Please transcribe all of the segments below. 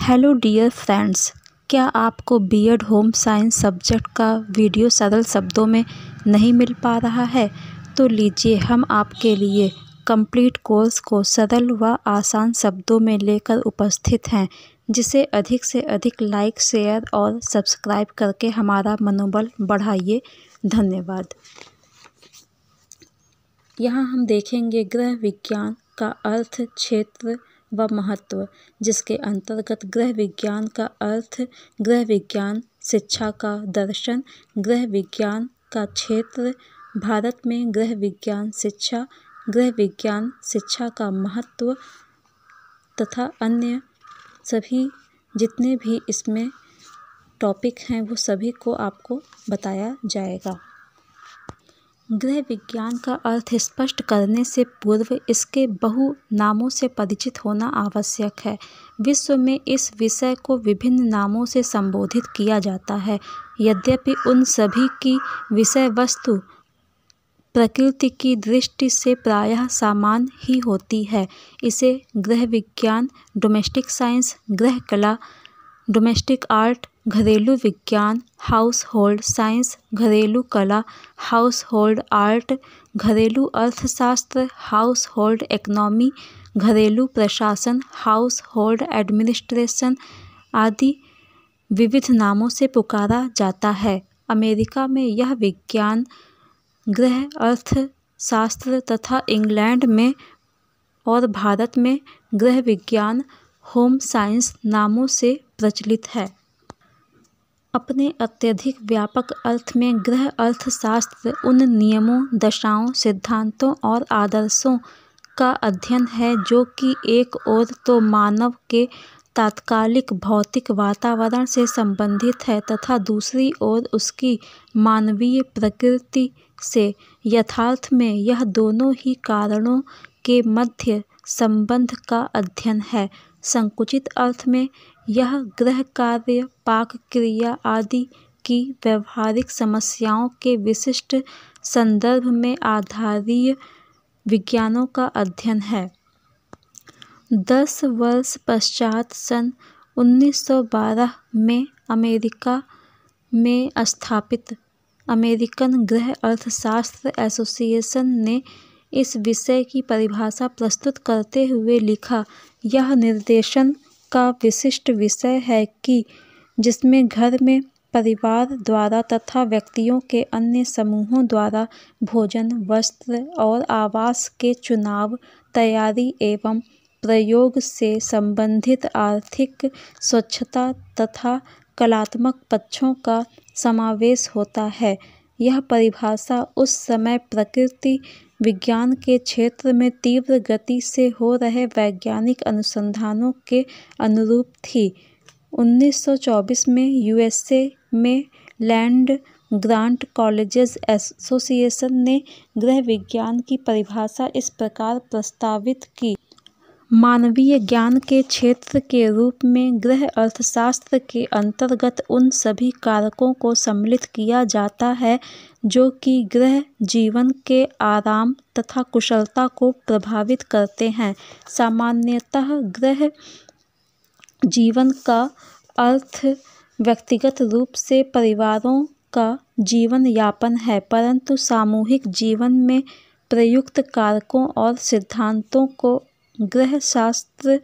Hello dear friends, क्या आपको BEd home science subject का वीडियो सरल शब्दों में नहीं मिल पा रहा है? तो लीजिए, हम आपके लिए कंप्लीट कोर्स को सरल व आसान शब्दों में लेकर उपस्थित हैं, जिसे अधिक से अधिक लाइक, शेयर और सब्सक्राइब करके हमारा मनोबल बढ़ाइए। धन्यवाद। यहाँ हम देखेंगे गृह विज्ञान का अर्थ, क्षेत्र व महत्व, जिसके अंतर्गत गृह विज्ञान का अर्थ गृह विज्ञान शिक्षा का दर्शन, गृह विज्ञान का क्षेत्र, भारत में गृह विज्ञान शिक्षा का महत्व तथा अन्य सभी जितने भी इसमें टॉपिक हैं वो सभी को आपको बताया जाएगा। गृह विज्ञान का अर्थ स्पष्ट करने से पूर्व इसके बहु नामों से परिचित होना आवश्यक है। विश्व में इस विषय को विभिन्न नामों से संबोधित किया जाता है, यद्यपि उन सभी की विषय वस्तु प्रकृति की दृष्टि से प्रायः समान ही होती है। इसे गृह विज्ञान, डोमेस्टिक साइंस, गृह कला, डोमेस्टिक आर्ट, घरेलू विज्ञान, हाउस होल्ड साइंस, घरेलू कला, हाउस होल्ड आर्ट, घरेलू अर्थशास्त्र, हाउस होल्ड इकोनॉमी, घरेलू प्रशासन, हाउस होल्ड एडमिनिस्ट्रेशन आदि विविध नामों से पुकारा जाता है। अमेरिका में यह विज्ञान गृह अर्थशास्त्र तथा इंग्लैंड में और भारत में गृह विज्ञान होम साइंस नामों से प्रचलित है। अपने अत्यधिक व्यापक अर्थ में गृह अर्थशास्त्र उन नियमों, दशाओं, सिद्धांतों और आदर्शों का अध्ययन है जो कि एक ओर तो मानव के तात्कालिक भौतिक वातावरण से संबंधित है तथा दूसरी ओर उसकी मानवीय प्रकृति से। यथार्थ में यह दोनों ही कारणों के मध्य संबंध का अध्ययन है। संकुचित अर्थ में यह गृह कार्य, पाक क्रिया आदि की व्यवहारिक समस्याओं के विशिष्ट संदर्भ में आधारीय विज्ञानों का अध्ययन है। 10 वर्ष पश्चात सन 1912 में अमेरिका में स्थापित अमेरिकन गृह अर्थशास्त्र एसोसिएशन ने इस विषय की परिभाषा प्रस्तुत करते हुए लिखा, यह निर्देशन का विशिष्ट विषय है कि जिसमें घर में परिवार द्वारा तथा व्यक्तियों के अन्य समूहों द्वारा भोजन, वस्त्र और आवास के चुनाव, तैयारी एवं प्रयोग से संबंधित आर्थिक, स्वच्छता तथा कलात्मक पक्षों का समावेश होता है। यह परिभाषा उस समय प्रकृति विज्ञान के क्षेत्र में तीव्र गति से हो रहे वैज्ञानिक अनुसंधानों के अनुरूप थी। 1924 में यूएसए में लैंड ग्रांट कॉलेजेस एसोसिएशन ने गृह विज्ञान की परिभाषा इस प्रकार प्रस्तावित की, मानवीय ज्ञान के क्षेत्र के रूप में गृह अर्थशास्त्र के अंतर्गत उन सभी कारकों को सम्मिलित किया जाता है जो कि गृह जीवन के आराम तथा कुशलता को प्रभावित करते हैं। सामान्यतः गृह जीवन का अर्थ व्यक्तिगत रूप से परिवारों का जीवन यापन है, परंतु सामूहिक जीवन में प्रयुक्त कारकों और सिद्धांतों को गृहशास्त्र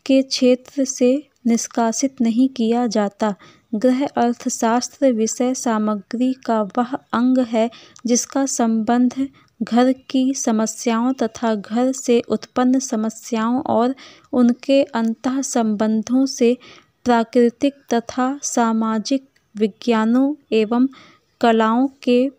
के क्षेत्र से निष्कासित नहीं किया जाता। गृह अर्थशास्त्र विषय सामग्री का वह अंग है जिसका संबंध घर की समस्याओं तथा घर से उत्पन्न समस्याओं और उनके अंतः संबंधों से प्राकृतिक तथा सामाजिक विज्ञानों एवं कलाओं के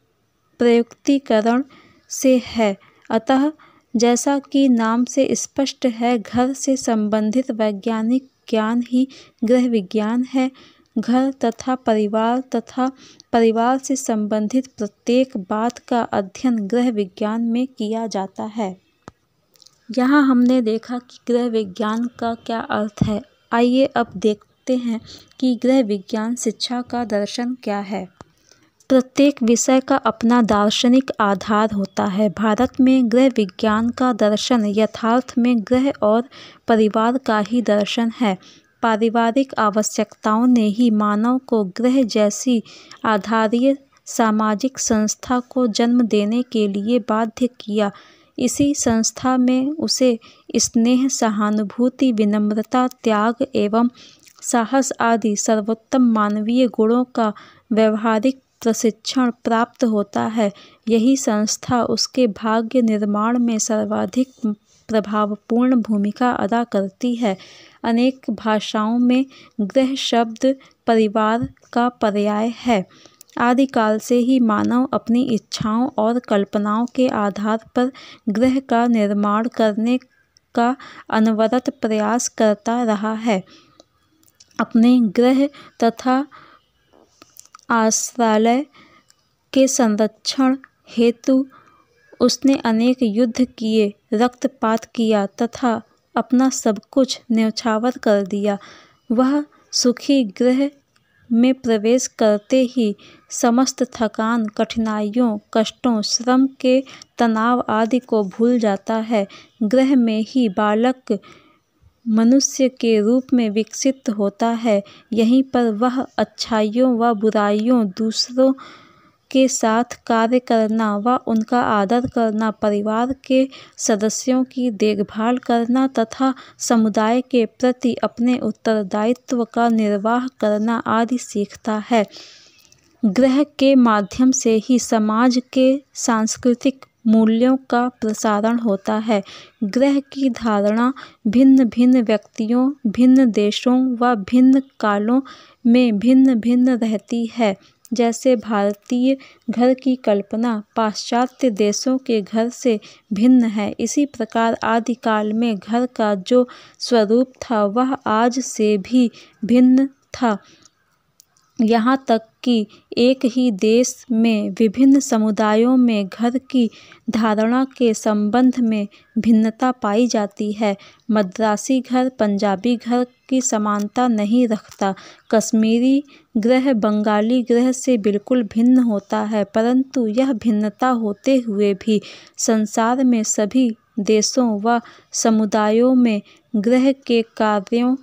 प्रयुक्तिकरण से है। अतः जैसा कि नाम से स्पष्ट है, घर से संबंधित वैज्ञानिक ज्ञान ही गृह विज्ञान है। घर तथा परिवार से संबंधित प्रत्येक बात का अध्ययन गृह विज्ञान में किया जाता है। यहाँ हमने देखा कि गृह विज्ञान का क्या अर्थ है। आइए अब देखते हैं कि गृह विज्ञान शिक्षा का दर्शन क्या है। प्रत्येक विषय का अपना दार्शनिक आधार होता है। भारत में गृह विज्ञान का दर्शन यथार्थ में गृह और परिवार का ही दर्शन है। पारिवारिक आवश्यकताओं ने ही मानव को गृह जैसी आधारीय सामाजिक संस्था को जन्म देने के लिए बाध्य किया। इसी संस्था में उसे स्नेह, सहानुभूति, विनम्रता, त्याग एवं साहस आदि सर्वोत्तम मानवीय गुणों का व्यवहारिक प्रशिक्षण प्राप्त होता है। यही संस्था उसके भाग्य निर्माण में सर्वाधिक प्रभावपूर्ण भूमिका अदा करती है। अनेक भाषाओं में गृह शब्द परिवार का पर्याय है। आदिकाल से ही मानव अपनी इच्छाओं और कल्पनाओं के आधार पर गृह का निर्माण करने का अनवरत प्रयास करता रहा है। अपने गृह तथा आश्रय के संरक्षण हेतु उसने अनेक युद्ध किए, रक्तपात किया तथा अपना सब कुछ न्यौछावर कर दिया। वह सुखी गृह में प्रवेश करते ही समस्त थकान, कठिनाइयों, कष्टों, श्रम के तनाव आदि को भूल जाता है। गृह में ही बालक मनुष्य के रूप में विकसित होता है। यहीं पर वह अच्छाइयों व बुराइयों, दूसरों के साथ कार्य करना व उनका आदर करना, परिवार के सदस्यों की देखभाल करना तथा समुदाय के प्रति अपने उत्तरदायित्व का निर्वाह करना आदि सीखता है। गृह के माध्यम से ही समाज के सांस्कृतिक मूल्यों का प्रसारण होता है। गृह की धारणा भिन्न भिन्न व्यक्तियों, भिन्न देशों व भिन्न कालों में भिन्न भिन्न रहती है। जैसे भारतीय घर की कल्पना पाश्चात्य देशों के घर से भिन्न है, इसी प्रकार आदिकाल में घर का जो स्वरूप था वह आज से भी भिन्न था। यहाँ तक कि एक ही देश में विभिन्न समुदायों में घर की धारणा के संबंध में भिन्नता पाई जाती है। मद्रासी घर पंजाबी घर की समानता नहीं रखता। कश्मीरी गृह बंगाली गृह से बिल्कुल भिन्न होता है, परंतु यह भिन्नता होते हुए भी संसार में सभी देशों व समुदायों में गृह के कार्यों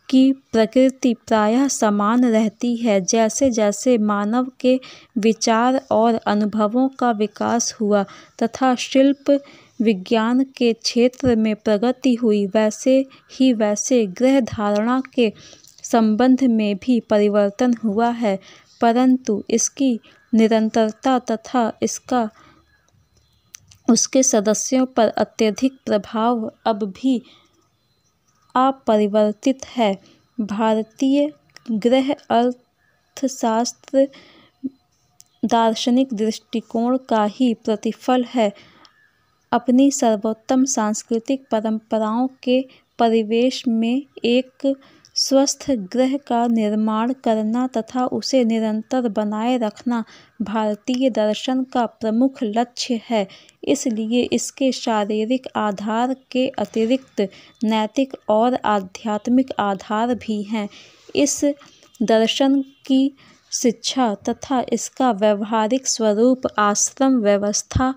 की प्रकृति प्रायः समान रहती है। जैसे जैसे मानव के विचार और अनुभवों का विकास हुआ तथा शिल्प विज्ञान के क्षेत्र में प्रगति हुई, वैसे गृह धारणा के संबंध में भी परिवर्तन हुआ है, परंतु इसकी निरंतरता तथा उसके सदस्यों पर अत्यधिक प्रभाव अब भी अपरिवर्तित है। भारतीय गृह अर्थशास्त्र दार्शनिक दृष्टिकोण का ही प्रतिफल है। अपनी सर्वोत्तम सांस्कृतिक परंपराओं के परिवेश में एक स्वस्थ गृह का निर्माण करना तथा उसे निरंतर बनाए रखना भारतीय दर्शन का प्रमुख लक्ष्य है। इसलिए इसके शारीरिक आधार के अतिरिक्त नैतिक और आध्यात्मिक आधार भी हैं। इस दर्शन की शिक्षा तथा इसका व्यवहारिक स्वरूप आश्रम व्यवस्था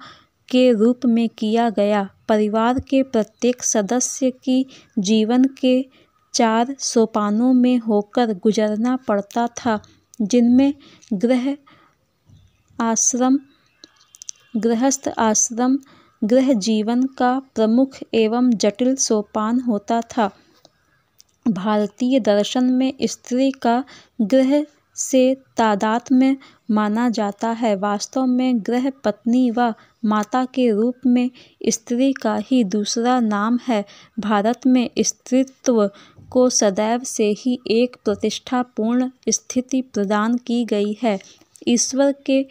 के रूप में किया गया। परिवार के प्रत्येक सदस्य की जीवन के 4 सोपानों में होकर गुजरना पड़ता था, जिनमें गृहस्थ आश्रम गृह जीवन का प्रमुख एवं जटिल सोपान होता था। भारतीय दर्शन में स्त्री का गृह से तादात्म्य माना जाता है। वास्तव में गृह पत्नी व माता के रूप में स्त्री का ही दूसरा नाम है। भारत में स्त्रीत्व को सदैव से ही एक प्रतिष्ठापूर्ण स्थिति प्रदान की गई है। ईश्वर के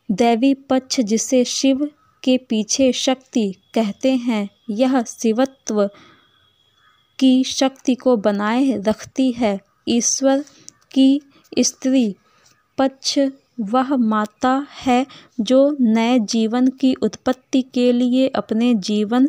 दैवी पक्ष, जिसे शिव के पीछे शक्ति कहते हैं, यह शिवत्व की शक्ति को बनाए रखती है। ईश्वर की स्त्री पक्ष वह माता है जो नए जीवन की उत्पत्ति के लिए अपने जीवन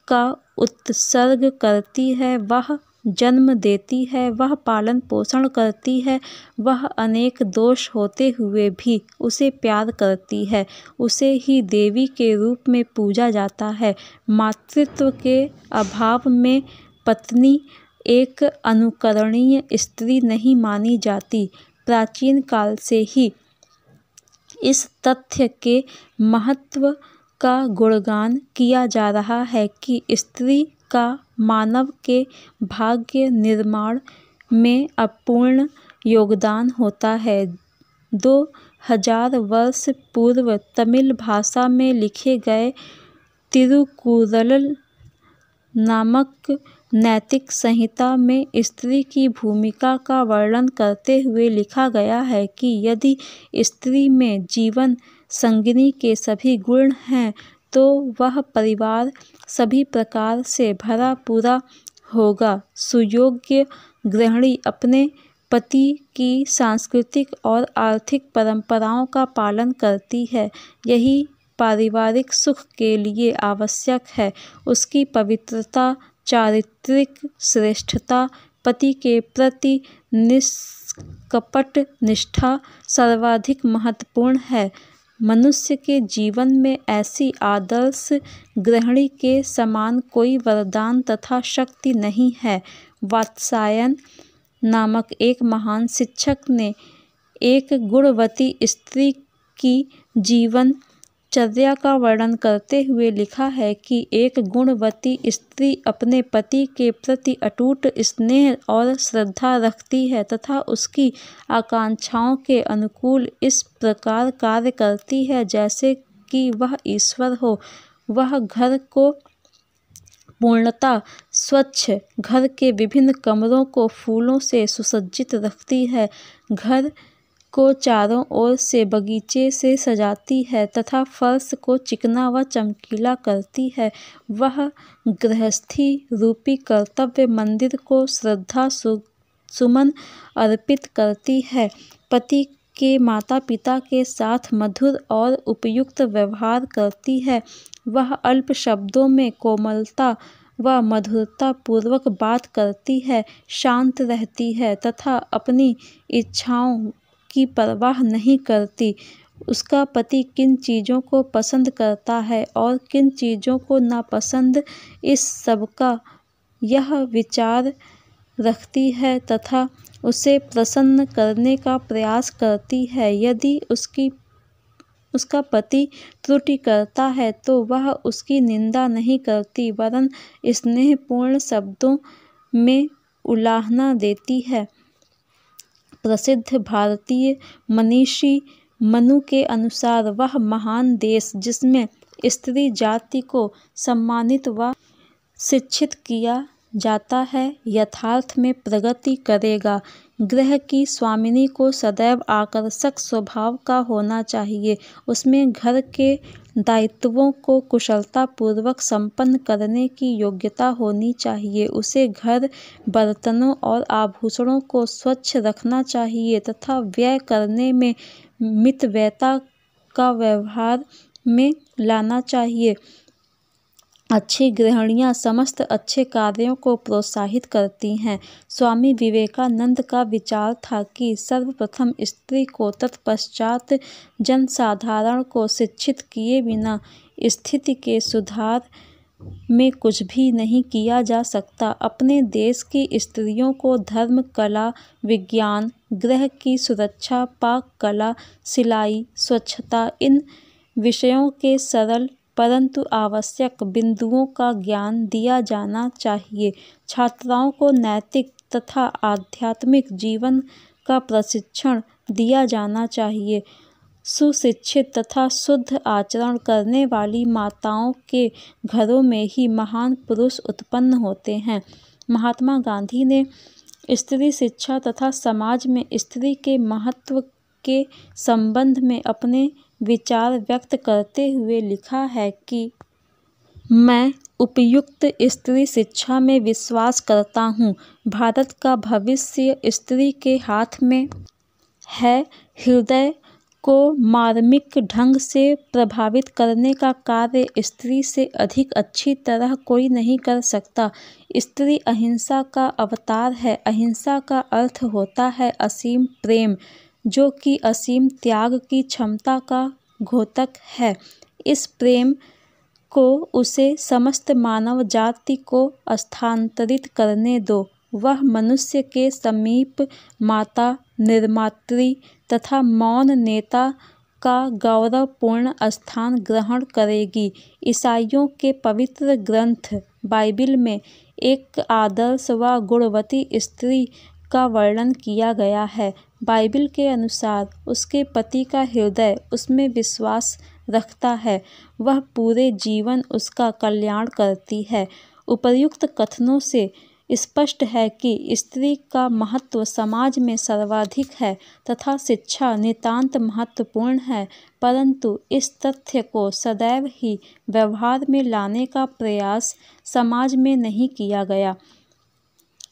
का उत्सर्ग करती है। वह जन्म देती है, वह पालन पोषण करती है, वह अनेक दोष होते हुए भी उसे प्यार करती है। उसे ही देवी के रूप में पूजा जाता है। मातृत्व के अभाव में पत्नी एक अनुकरणीय स्त्री नहीं मानी जाती। प्राचीन काल से ही इस तथ्य के महत्व का गुणगान किया जा रहा है कि स्त्री का मानव के भाग्य निर्माण में अपूर्ण योगदान होता है। 2000 वर्ष पूर्व तमिल भाषा में लिखे गए तिरुकुरल नामक नैतिक संहिता में स्त्री की भूमिका का वर्णन करते हुए लिखा गया है कि यदि स्त्री में जीवन संगिनी के सभी गुण हैं तो वह परिवार सभी प्रकार से भरा पूरा होगा। सुयोग्य गृहिणी अपने पति की सांस्कृतिक और आर्थिक परंपराओं का पालन करती है। यही पारिवारिक सुख के लिए आवश्यक है। उसकी पवित्रता, चारित्रिक श्रेष्ठता, पति के प्रति निष्कपट निष्ठा सर्वाधिक महत्वपूर्ण है। मनुष्य के जीवन में ऐसी आदर्श गृहिणी के समान कोई वरदान तथा शक्ति नहीं है। वात्स्यायन नामक एक महान शिक्षक ने एक गुणवती स्त्री की जीवन चर्या का वर्णन करते हुए लिखा है कि एक गुणवती स्त्री अपने पति के प्रति अटूट स्नेह और श्रद्धा रखती है तथा उसकी आकांक्षाओं के अनुकूल इस प्रकार कार्य करती है जैसे कि वह ईश्वर हो। वह घर को पूर्णतः स्वच्छ, घर के विभिन्न कमरों को फूलों से सुसज्जित रखती है, घर को चारों ओर से बगीचे से सजाती है तथा फर्श को चिकना व चमकीला करती है। वह गृहस्थी रूपी कर्तव्य मंदिर को श्रद्धा सुमन अर्पित करती है। पति के माता पिता के साथ मधुर और उपयुक्त व्यवहार करती है। वह अल्प शब्दों में कोमलता व मधुरता पूर्वक बात करती है, शांत रहती है तथा अपनी इच्छाओं की परवाह नहीं करती। उसका पति किन चीज़ों को पसंद करता है और किन चीज़ों को नापसंद, इस सब का यह विचार रखती है तथा उसे प्रसन्न करने का प्रयास करती है। यदि उसका पति त्रुटि करता है तो वह उसकी निंदा नहीं करती वरन स्नेहपूर्ण शब्दों में उलाहना देती है। प्रसिद्ध भारतीय मनीषी मनु के अनुसार वह महान देश जिसमें स्त्री जाति को सम्मानित व शिक्षित किया जाता है यथार्थ में प्रगति करेगा। गृह की स्वामिनी को सदैव आकर्षक स्वभाव का होना चाहिए। उसमें घर के दायित्वों को कुशलतापूर्वक संपन्न करने की योग्यता होनी चाहिए। उसे घर, बर्तनों और आभूषणों को स्वच्छ रखना चाहिए तथा व्यय करने में मितव्ययता का व्यवहार में लाना चाहिए। अच्छी गृहिणियाँ समस्त अच्छे कार्यों को प्रोत्साहित करती हैं। स्वामी विवेकानंद का विचार था कि सर्वप्रथम स्त्री को तत्पश्चात जनसाधारण को शिक्षित किए बिना स्थिति के सुधार में कुछ भी नहीं किया जा सकता। अपने देश की स्त्रियों को धर्म, कला, विज्ञान, गृह की सुरक्षा, पाक कला, सिलाई, स्वच्छता इन विषयों के सरल परंतु आवश्यक बिंदुओं का ज्ञान दिया जाना चाहिए। छात्राओं को नैतिक तथा आध्यात्मिक जीवन का प्रशिक्षण दिया जाना चाहिए। सुशिक्षित तथा शुद्ध आचरण करने वाली माताओं के घरों में ही महान पुरुष उत्पन्न होते हैं। महात्मा गांधी ने स्त्री शिक्षा तथा समाज में स्त्री के महत्व के संबंध में अपने विचार व्यक्त करते हुए लिखा है कि मैं उपयुक्त स्त्री शिक्षा में विश्वास करता हूँ। भारत का भविष्य स्त्री के हाथ में है। हृदय को मार्मिक ढंग से प्रभावित करने का कार्य स्त्री से अधिक अच्छी तरह कोई नहीं कर सकता। स्त्री अहिंसा का अवतार है। अहिंसा का अर्थ होता है असीम प्रेम, जो कि असीम त्याग की क्षमता का द्योतक है। इस प्रेम को उसे समस्त मानव जाति को स्थानांतरित करने दो। वह मनुष्य के समीप माता, निर्मात्री तथा मौन नेता का गौरवपूर्ण स्थान ग्रहण करेगी। ईसाइयों के पवित्र ग्रंथ बाइबिल में एक आदर्श व गुणवती स्त्री का वर्णन किया गया है। बाइबिल के अनुसार उसके पति का हृदय उसमें विश्वास रखता है, वह पूरे जीवन उसका कल्याण करती है। उपर्युक्त कथनों से स्पष्ट है कि स्त्री का महत्व समाज में सर्वाधिक है तथा शिक्षा नितांत महत्वपूर्ण है, परंतु इस तथ्य को सदैव ही व्यवहार में लाने का प्रयास समाज में नहीं किया गया।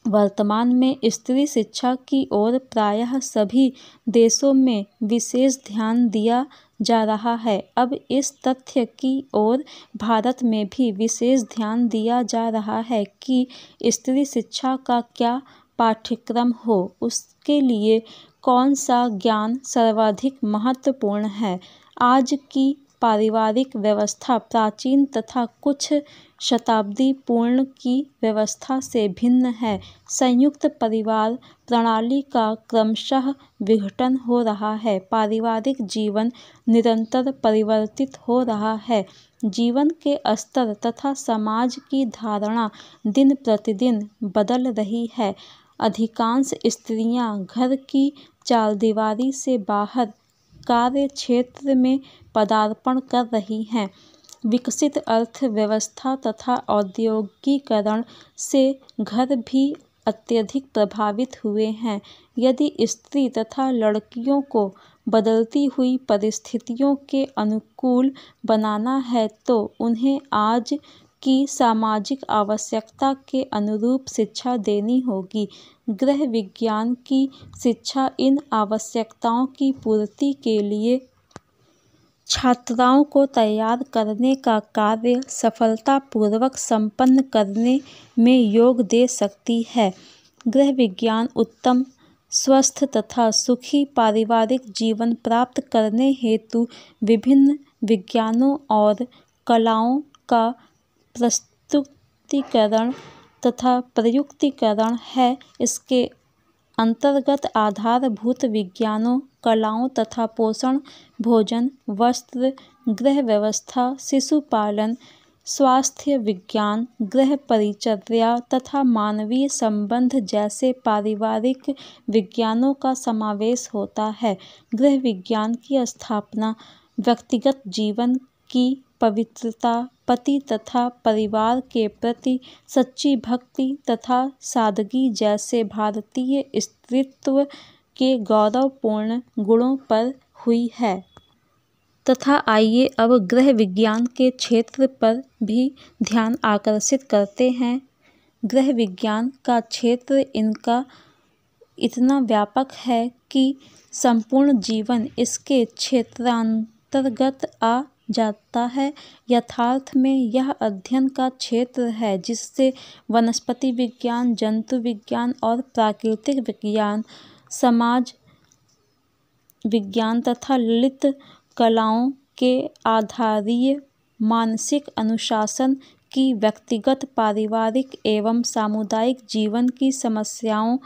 वर्तमान में स्त्री शिक्षा की ओर प्रायः सभी देशों में विशेष ध्यान दिया जा रहा है। अब इस तथ्य की ओर भारत में भी विशेष ध्यान दिया जा रहा है कि स्त्री शिक्षा का क्या पाठ्यक्रम हो, उसके लिए कौन सा ज्ञान सर्वाधिक महत्वपूर्ण है। आज की पारिवारिक व्यवस्था प्राचीन तथा कुछ शताब्दी पूर्व की व्यवस्था से भिन्न है। संयुक्त परिवार प्रणाली का क्रमशः विघटन हो रहा है। पारिवारिक जीवन निरंतर परिवर्तित हो रहा है। जीवन के स्तर तथा समाज की धारणा दिन प्रतिदिन बदल रही है। अधिकांश स्त्रियां घर की चारदीवारी से बाहर कार्य क्षेत्र में पदार्पण कर रही हैं। विकसित अर्थव्यवस्था तथा औद्योगिकीकरण से घर भी अत्यधिक प्रभावित हुए हैं। यदि स्त्री तथा लड़कियों को बदलती हुई परिस्थितियों के अनुकूल बनाना है तो उन्हें आज की सामाजिक आवश्यकता के अनुरूप शिक्षा देनी होगी। गृह विज्ञान की शिक्षा इन आवश्यकताओं की पूर्ति के लिए छात्राओं को तैयार करने का कार्य सफलतापूर्वक संपन्न करने में योग दे सकती है। गृह विज्ञान उत्तम, स्वस्थ तथा सुखी पारिवारिक जीवन प्राप्त करने हेतु विभिन्न विज्ञानों और कलाओं का प्रस्तुतिकरण तथा प्रयुक्तिकरण है। इसके अंतर्गत आधारभूत विज्ञानों, कलाओं तथा पोषण, भोजन, वस्त्र, गृह व्यवस्था, शिशु पालन, स्वास्थ्य विज्ञान, गृह परिचर्या तथा मानवीय संबंध जैसे पारिवारिक विज्ञानों का समावेश होता है। गृह विज्ञान की स्थापना व्यक्तिगत जीवन की पवित्रता, पति तथा परिवार के प्रति सच्ची भक्ति तथा सादगी जैसे भारतीय स्त्रीत्व के गौरवपूर्ण गुणों पर हुई है। तथा आइए अब गृह विज्ञान के क्षेत्र पर भी ध्यान आकर्षित करते हैं। गृह विज्ञान का क्षेत्र इनका इतना व्यापक है कि संपूर्ण जीवन इसके क्षेत्रांतर्गत आ जाता है। यथार्थ में यह अध्ययन का क्षेत्र है जिससे वनस्पति विज्ञान, जंतु विज्ञान और प्राकृतिक विज्ञान, समाज विज्ञान तथा ललित कलाओं के आधारीय मानसिक अनुशासन की व्यक्तिगत, पारिवारिक एवं सामुदायिक जीवन की समस्याओं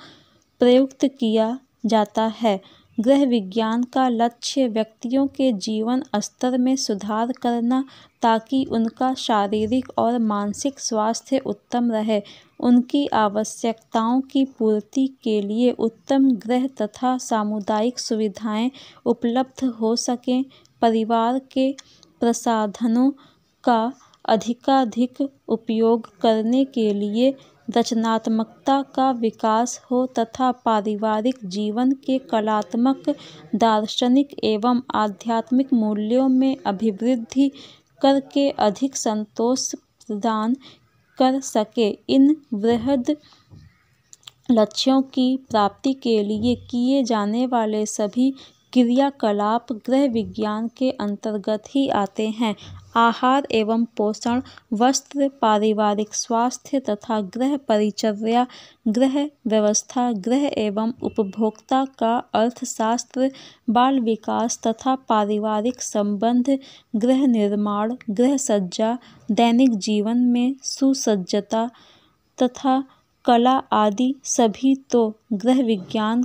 प्रयुक्त किया जाता है। गृह विज्ञान का लक्ष्य व्यक्तियों के जीवन स्तर में सुधार करना ताकि उनका शारीरिक और मानसिक स्वास्थ्य उत्तम रहे, उनकी आवश्यकताओं की पूर्ति के लिए उत्तम गृह तथा सामुदायिक सुविधाएं उपलब्ध हो सकें, परिवार के प्रसाधनों का अधिकाधिक उपयोग करने के लिए रचनात्मकता का विकास हो तथा पारिवारिक जीवन के कलात्मक, दार्शनिक एवं आध्यात्मिक मूल्यों में अभिवृद्धि करके अधिक संतोष प्रदान कर सके। इन वृहद लक्ष्यों की प्राप्ति के लिए किए जाने वाले सभी क्रियाकलाप गृह विज्ञान के अंतर्गत ही आते हैं। आहार एवं पोषण, वस्त्र, पारिवारिक स्वास्थ्य तथा गृह परिचर्या, गृह व्यवस्था, गृह एवं उपभोक्ता का अर्थशास्त्र, बाल विकास तथा पारिवारिक संबंध, गृह निर्माण, गृह सज्जा, दैनिक जीवन में सुसज्जता तथा कला आदि सभी तो गृह विज्ञान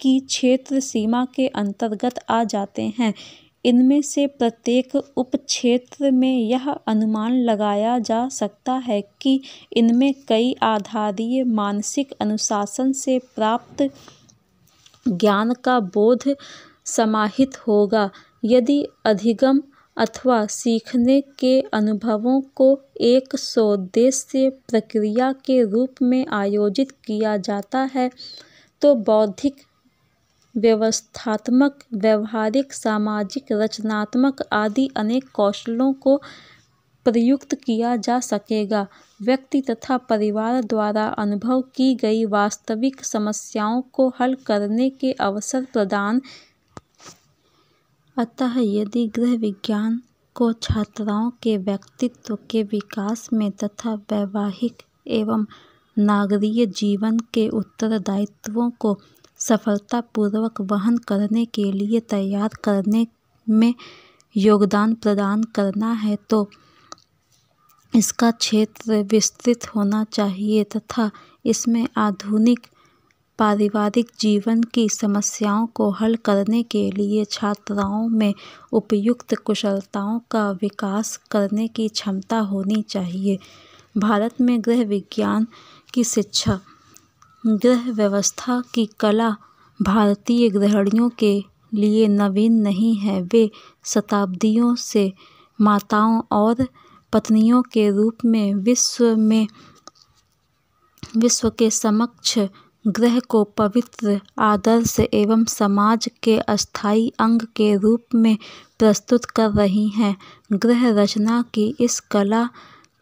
की क्षेत्र सीमा के अंतर्गत आ जाते हैं। इनमें से प्रत्येक उपक्षेत्र में यह अनुमान लगाया जा सकता है कि इनमें कई आधारीय मानसिक अनुशासन से प्राप्त ज्ञान का बोध समाहित होगा। यदि अधिगम अथवा सीखने के अनुभवों को एक सोद्देश्य प्रक्रिया के रूप में आयोजित किया जाता है तो बौद्धिक, व्यवस्थात्मक, व्यवहारिक, सामाजिक, रचनात्मक आदि अनेक कौशलों को प्रयुक्त किया जा सकेगा। व्यक्ति तथा परिवार द्वारा अनुभव की गई वास्तविक समस्याओं को हल करने के अवसर प्रदान। अतः यदि गृह विज्ञान को छात्राओं के व्यक्तित्व के विकास में तथा वैवाहिक एवं नागरिक जीवन के उत्तरदायित्वों को सफलतापूर्वक वहन करने के लिए तैयार करने में योगदान प्रदान करना है तो इसका क्षेत्र विस्तृत होना चाहिए तथा इसमें आधुनिक पारिवारिक जीवन की समस्याओं को हल करने के लिए छात्राओं में उपयुक्त कुशलताओं का विकास करने की क्षमता होनी चाहिए। भारत में गृह विज्ञान की शिक्षा गृह व्यवस्था की कला भारतीय गृहिणियों के लिए नवीन नहीं है। वे शताब्दियों से माताओं और पत्नियों के रूप में विश्व के समक्ष गृह को पवित्र, आदर्श एवं समाज के अस्थायी अंग के रूप में प्रस्तुत कर रही हैं। गृह रचना की इस कला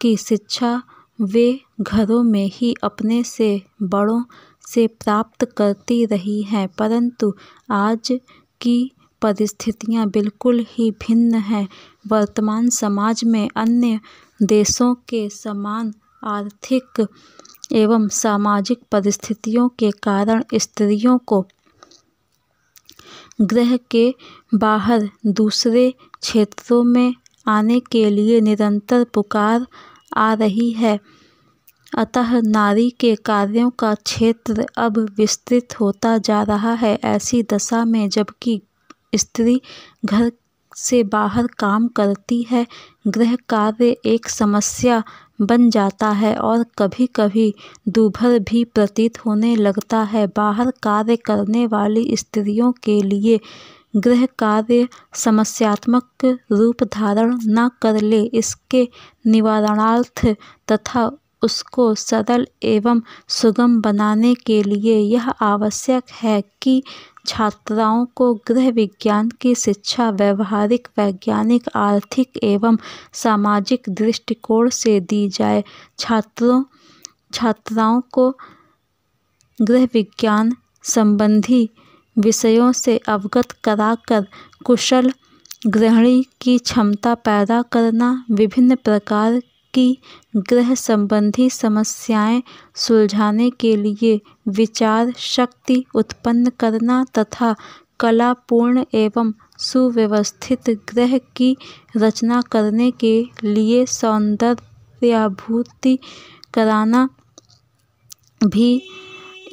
की शिक्षा वे घरों में ही अपने से बड़ों से प्राप्त करती रही हैं, परंतु आज की परिस्थितियां बिल्कुल ही भिन्न हैं। वर्तमान समाज में अन्य देशों के समान आर्थिक एवं सामाजिक परिस्थितियों के कारण स्त्रियों को गृह के बाहर दूसरे क्षेत्रों में आने के लिए निरंतर पुकार आ रही है। अतः नारी के कार्यों का क्षेत्र अब विस्तृत होता जा रहा है। ऐसी दशा में जबकि स्त्री घर से बाहर काम करती है, गृह कार्य एक समस्या बन जाता है और कभी कभी दूभर भी प्रतीत होने लगता है। बाहर कार्य करने वाली स्त्रियों के लिए गृह कार्य समस्यात्मक रूप धारण न कर ले, इसके निवारणार्थ तथा उसको सरल एवं सुगम बनाने के लिए यह आवश्यक है कि छात्राओं को गृह विज्ञान की शिक्षा व्यवहारिक, वैज्ञानिक, आर्थिक एवं सामाजिक दृष्टिकोण से दी जाए। छात्राओं को गृह विज्ञान संबंधी विषयों से अवगत कराकर कुशल गृहिणी की क्षमता पैदा करना, विभिन्न प्रकार की गृह संबंधी समस्याएं सुलझाने के लिए विचार शक्ति उत्पन्न करना तथा कलापूर्ण एवं सुव्यवस्थित गृह की रचना करने के लिए सौंदर्याभूति कराना भी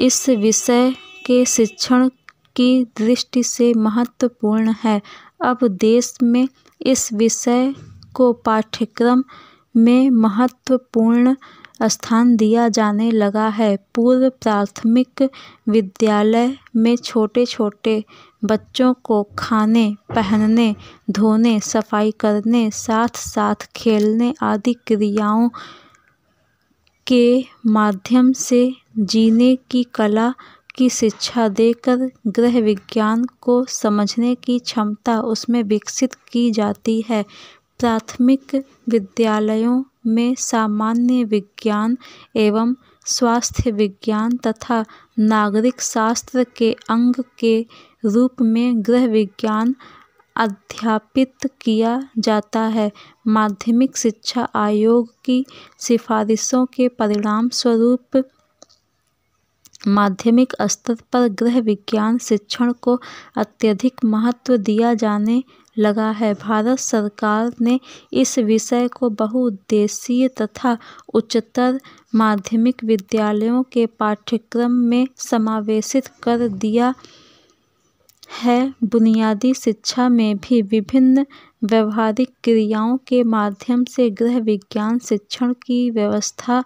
इस विषय के शिक्षण की दृष्टि से महत्वपूर्ण है। अब देश में इस विषय को पाठ्यक्रम में महत्वपूर्ण स्थान दिया जाने लगा है। पूर्व प्राथमिक विद्यालय में छोटे छोटे बच्चों को खाने, पहनने, धोने, सफाई करने, साथ साथ खेलने आदि क्रियाओं के माध्यम से जीने की कला की शिक्षा देकर गृह विज्ञान को समझने की क्षमता उसमें विकसित की जाती है। प्राथमिक विद्यालयों में सामान्य विज्ञान एवं स्वास्थ्य विज्ञान तथा नागरिक शास्त्र के अंग के रूप में गृह विज्ञान अध्यापित किया जाता है। माध्यमिक शिक्षा आयोग की सिफारिशों के परिणाम स्वरूप माध्यमिक स्तर पर गृह विज्ञान शिक्षण को अत्यधिक महत्व दिया जाने लगा है। भारत सरकार ने इस विषय को बहुउद्देशीय तथा उच्चतर माध्यमिक विद्यालयों के पाठ्यक्रम में समावेशित कर दिया है। बुनियादी शिक्षा में भी विभिन्न व्यवहारिक क्रियाओं के माध्यम से गृह विज्ञान शिक्षण की व्यवस्था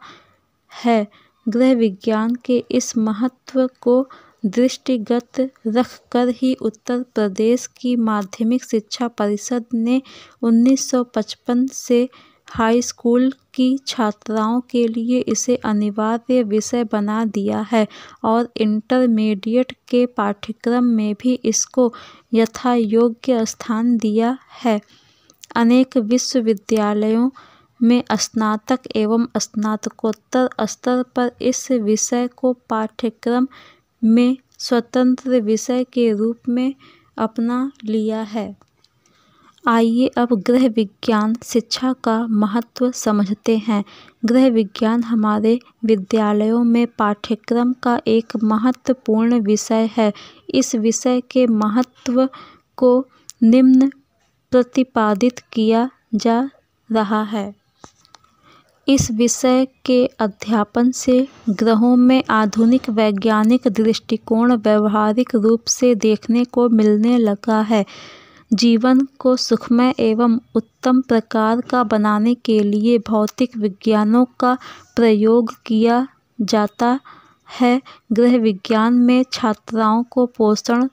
है। गृह विज्ञान के इस महत्व को दृष्टिगत रखकर ही उत्तर प्रदेश की माध्यमिक शिक्षा परिषद ने 1955 से हाई स्कूल की छात्राओं के लिए इसे अनिवार्य विषय बना दिया है और इंटरमीडिएट के पाठ्यक्रम में भी इसको यथायोग्य स्थान दिया है। अनेक विश्वविद्यालयों में स्नातक एवं स्नातकोत्तर स्तर पर इस विषय को पाठ्यक्रम में स्वतंत्र विषय के रूप में अपना लिया है। आइए अब गृह विज्ञान शिक्षा का महत्व समझते हैं। गृह विज्ञान हमारे विद्यालयों में पाठ्यक्रम का एक महत्वपूर्ण विषय है। इस विषय के महत्व को निम्न प्रतिपादित किया जा रहा है। इस विषय के अध्यापन से ग्रहों में आधुनिक वैज्ञानिक दृष्टिकोण व्यवहारिक रूप से देखने को मिलने लगा है। जीवन को सुखमय एवं उत्तम प्रकार का बनाने के लिए भौतिक विज्ञानों का प्रयोग किया जाता है। गृह विज्ञान में छात्राओं को पोषण,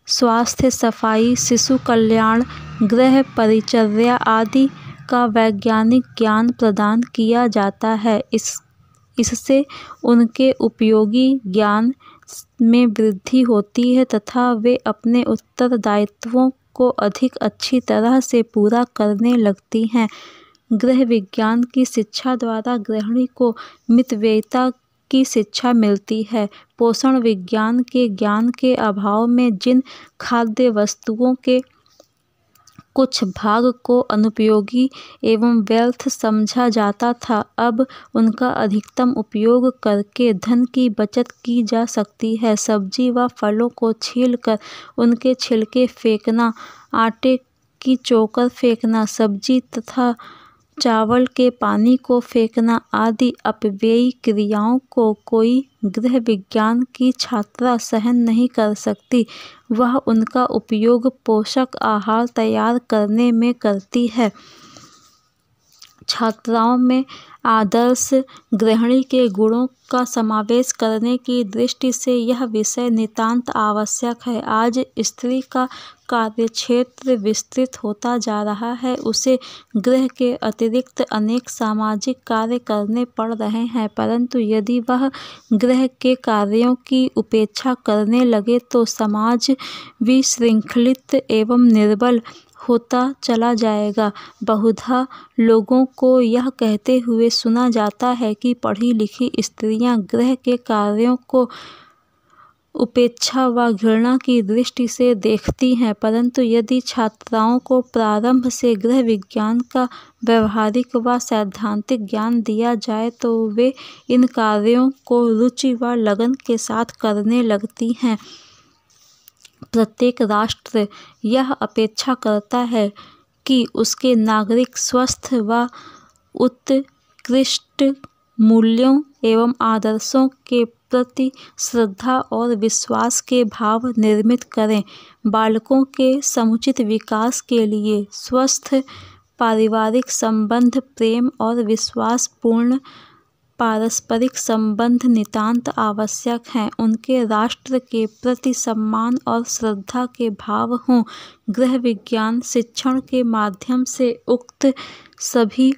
स्वास्थ्य, सफाई, शिशु कल्याण, गृह परिचर्या आदि का वैज्ञानिक ज्ञान प्रदान किया जाता है। इससे उनके उपयोगी ज्ञान में वृद्धि होती है तथा वे अपने उत्तरदायित्वों को अधिक अच्छी तरह से पूरा करने लगती हैं। गृह विज्ञान की शिक्षा द्वारा गृहिणी को मितव्ययिता की शिक्षा मिलती है। पोषण विज्ञान के ज्ञान के अभाव में जिन खाद्य वस्तुओं के कुछ भाग को अनुपयोगी एवं व्यर्थ समझा जाता था, अब उनका अधिकतम उपयोग करके धन की बचत की जा सकती है। सब्जी व फलों को छीलकर उनके छिलके फेंकना, आटे की चोकर फेंकना, सब्जी तथा चावल के पानी को फेंकना आदि अपव्ययी क्रियाओं को कोई गृह विज्ञान की छात्रा सहन नहीं कर सकती। वह उनका उपयोग पोषक आहार तैयार करने में करती है। छात्राओं में आदर्श गृहिणी के गुणों का समावेश करने की दृष्टि से यह विषय नितांत आवश्यक है। आज स्त्री का कार्यक्षेत्र विस्तृत होता जा रहा है। उसे गृह के अतिरिक्त अनेक सामाजिक कार्य करने पड़ रहे हैं, परंतु यदि वह गृह के कार्यों की उपेक्षा करने लगे तो समाज विशृंखलित एवं निर्बल होता चला जाएगा। बहुधा लोगों को यह कहते हुए सुना जाता है कि पढ़ी लिखी स्त्रियां गृह के कार्यों को उपेक्षा व घृणा की दृष्टि से देखती हैं, परंतु यदि छात्राओं को प्रारंभ से गृह विज्ञान का व्यवहारिक व सैद्धांतिक ज्ञान दिया जाए तो वे इन कार्यों को रुचि व लगन के साथ करने लगती हैं। प्रत्येक राष्ट्र यह अपेक्षा करता है कि उसके नागरिक स्वस्थ व उत्कृष्ट मूल्यों एवं आदर्शों के प्रति श्रद्धा और विश्वास के भाव निर्मित करें। बालकों के समुचित विकास के लिए स्वस्थ पारिवारिक संबंध, प्रेम और विश्वासपूर्ण पारस्परिक संबंध नितांत आवश्यक हैं। उनके राष्ट्र के प्रति सम्मान और श्रद्धा के भाव हों। गृह विज्ञान शिक्षण के माध्यम से उक्त सभी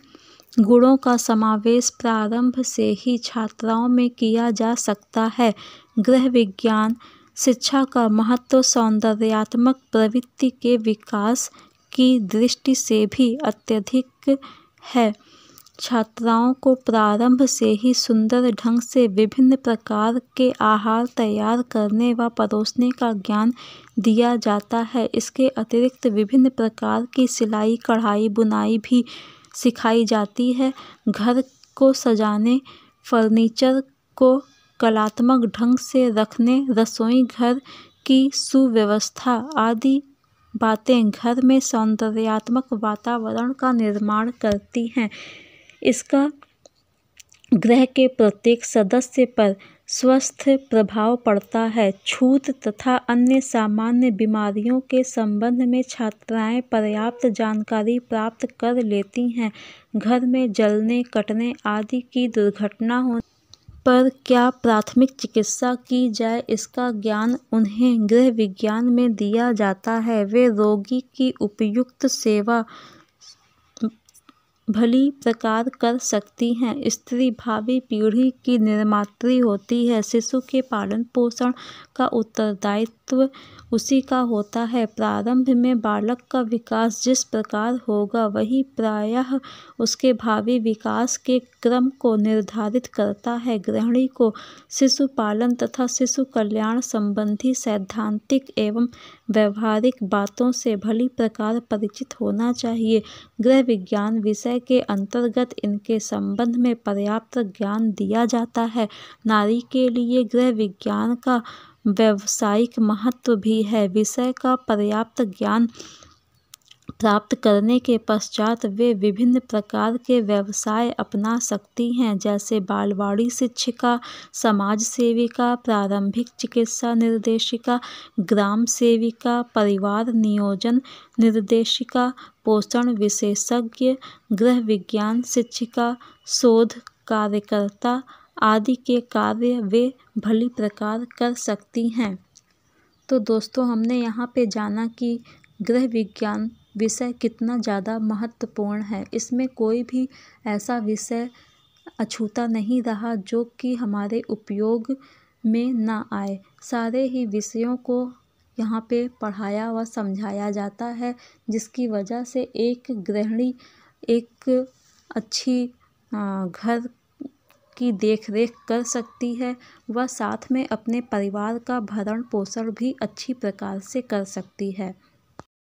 गुणों का समावेश प्रारंभ से ही छात्राओं में किया जा सकता है। गृह विज्ञान शिक्षा का महत्व सौंदर्यात्मक प्रवृत्ति के विकास की दृष्टि से भी अत्यधिक है। छात्राओं को प्रारंभ से ही सुंदर ढंग से विभिन्न प्रकार के आहार तैयार करने व परोसने का ज्ञान दिया जाता है। इसके अतिरिक्त विभिन्न प्रकार की सिलाई, कढ़ाई, बुनाई भी सिखाई जाती है। घर को सजाने, फर्नीचर को कलात्मक ढंग से रखने, रसोई घर की सुव्यवस्था आदि बातें घर में सौंदर्यात्मक वातावरण का निर्माण करती हैं। इसका गृह के प्रत्येक सदस्य पर स्वस्थ प्रभाव पड़ता है। छूत तथा अन्य सामान्य बीमारियों के संबंध में छात्राएं पर्याप्त जानकारी प्राप्त कर लेती हैं। घर में जलने, कटने आदि की दुर्घटना होने पर क्या प्राथमिक चिकित्सा की जाए, इसका ज्ञान उन्हें गृह विज्ञान में दिया जाता है। वे रोगी की उपयुक्त सेवा भली प्रकार कर सकती हैं। स्त्री भावी पीढ़ी की निर्मात्री होती है। शिशु के पालन पोषण का उत्तरदायित्व उसी का होता है। प्रारंभ में बालक का विकास जिस प्रकार होगा वही प्रायः उसके भावी विकास के क्रम को निर्धारित करता है। गृहिणी को शिशु पालन तथा शिशु कल्याण संबंधी सैद्धांतिक एवं व्यवहारिक बातों से भली प्रकार परिचित होना चाहिए। गृह विज्ञान विषय के अंतर्गत इनके संबंध में पर्याप्त ज्ञान दिया जाता है। नारी के लिए गृह विज्ञान का व्यावसायिक महत्व भी है। विषय का पर्याप्त ज्ञान प्राप्त करने के पश्चात वे विभिन्न प्रकार के व्यवसाय अपना सकती हैं, जैसे बालवाड़ी शिक्षिका, समाज सेविका, प्रारंभिक चिकित्सा निर्देशिका, ग्राम सेविका, परिवार नियोजन निर्देशिका, पोषण विशेषज्ञ, गृह विज्ञान शिक्षिका, शोध कार्यकर्ता आदि के कार्य वे भली प्रकार कर सकती हैं। तो दोस्तों, हमने यहाँ पे जाना कि गृह विज्ञान विषय कितना ज़्यादा महत्वपूर्ण है। इसमें कोई भी ऐसा विषय अछूता नहीं रहा जो कि हमारे उपयोग में ना आए। सारे ही विषयों को यहाँ पे पढ़ाया व समझाया जाता है, जिसकी वजह से एक गृहिणी एक अच्छी घर की देखरेख कर सकती है व साथ में अपने परिवार का भरण पोषण भी अच्छी प्रकार से कर सकती है।